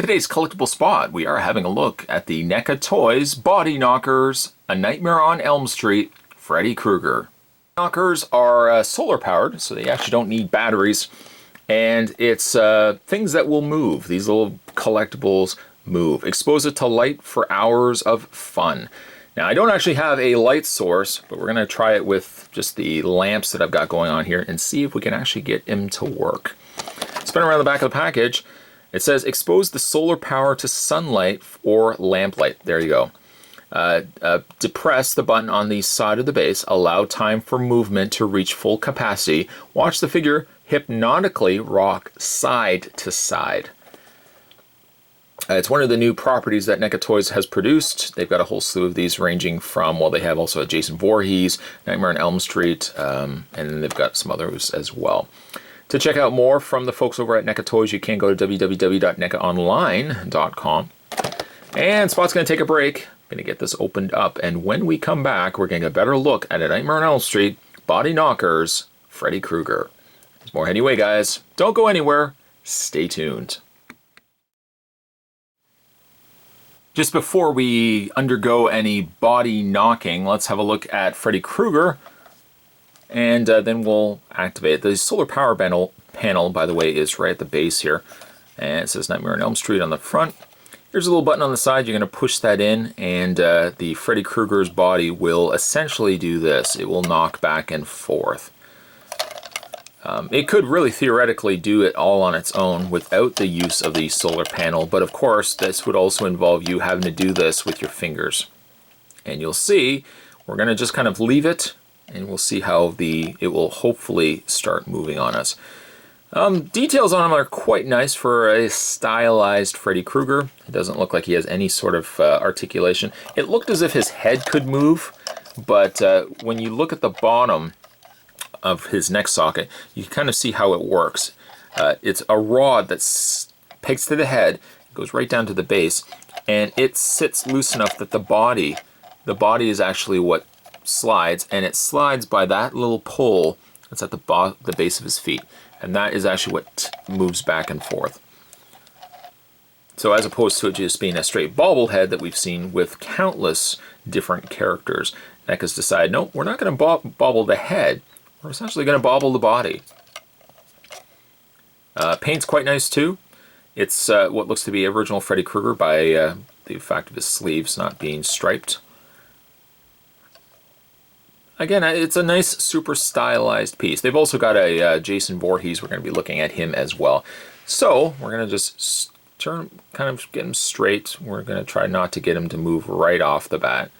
today's collectible spot, we are having a look at the NECA Toys Body Knockers, A Nightmare on Elm Street, Freddy Krueger. Knockers are solar powered, so they actually don't need batteries, and it's things that will move. These little collectibles move. Expose it to light for hours of fun. Now, I don't actually have a light source, but we're going to try it with just the lamps that I've got going on here and see if we can actually get them to work. Spin around the back of the package. It says expose the solar power to sunlight or lamplight. There you go. Depress the button on the side of the base. Allow time for movement to reach full capacity. Watch the figure hypnotically rock side to side. It's one of the new properties that NECA Toys has produced. They've got a whole slew of these ranging from, well, they have also a Jason Voorhees, Nightmare on Elm Street, and then they've got some others as well. To check out more from the folks over at NECA Toys, you can go to www.necaonline.com. And Spot's going to take a break. I'm going to get this opened up, and when we come back, we're going to get a better look at A Nightmare on Elm Street, Body Knockers, Freddy Krueger. There's more anyway, guys. Don't go anywhere. Stay tuned. Just before we undergo any body knocking, let's have a look at Freddy Krueger, and then we'll activate it. The solar power panel, by the way, is right at the base here, and it says Nightmare on Elm Street on the front. Here's a little button on the side. You're going to push that in, and the Freddy Krueger's body will essentially do this. It will knock back and forth. It could really theoretically do it all on its own without the use of the solar panel, but of course this would also involve you having to do this with your fingers. And you'll see, we're going to just kind of leave it, and we'll see how it will hopefully start moving on us. Details on him are quite nice for a stylized Freddy Krueger. It doesn't look like he has any sort of articulation. It looked as if his head could move, but when you look at the bottom of his neck socket, you can kind of see how it works. It's a rod that's pegs to the head, goes right down to the base, and it sits loose enough that the body is actually what slides, and it slides by that little pole that's at the base of his feet, and that is actually what moves back and forth. So as opposed to it just being a straight bobblehead that we've seen with countless different characters, NECA's decided, no, we're not going to bobble the head. We're essentially going to bobble the body. Paint's quite nice too. It's what looks to be original Freddy Krueger by the fact of his sleeves not being striped. Again, it's a nice, super stylized piece. They've also got a Jason Voorhees. We're going to be looking at him as well. So we're going to just kind of get him straight. We're going to try not to get him to move right off the bat.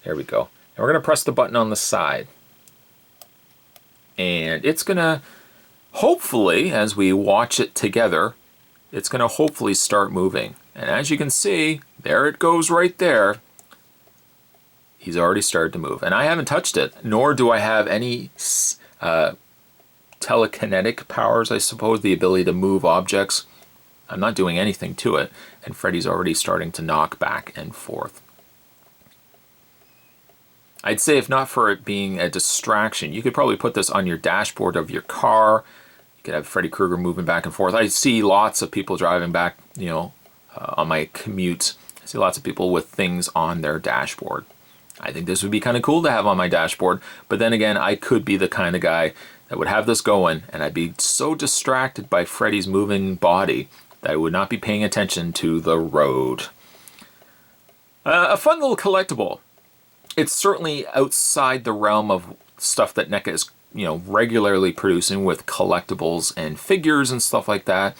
There we go. And we're going to press the button on the side. And it's going to, hopefully, as we watch it together, it's going to hopefully start moving. And as you can see, there it goes right there. He's already started to move. And I haven't touched it, nor do I have any telekinetic powers, I suppose, the ability to move objects. I'm not doing anything to it, and Freddy's already starting to knock back and forth. I'd say if not for it being a distraction, you could probably put this on your dashboard of your car. You could have Freddy Krueger moving back and forth. I see lots of people driving back, on my commute. I see lots of people with things on their dashboard. I think this would be kind of cool to have on my dashboard, but then again, I could be the kind of guy that would have this going, and I'd be so distracted by Freddy's moving body that I would not be paying attention to the road. A fun little collectible. It's certainly outside the realm of stuff that NECA is, regularly producing with collectibles and figures and stuff like that.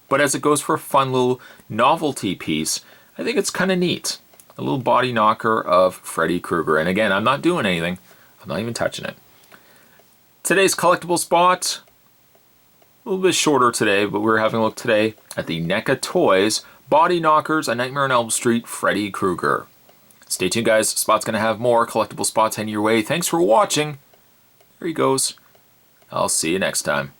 But as it goes for a fun little novelty piece, I think it's kind of neat. A little body knocker of Freddy Krueger. And again, I'm not doing anything. I'm not even touching it. Today's collectible spot, a little bit shorter today, but we're having a look today at the NECA Toys Body Knockers, A Nightmare on Elm Street, Freddy Krueger. Stay tuned, guys. Spot's going to have more collectible spots heading your way. Thanks for watching. There he goes. I'll see you next time.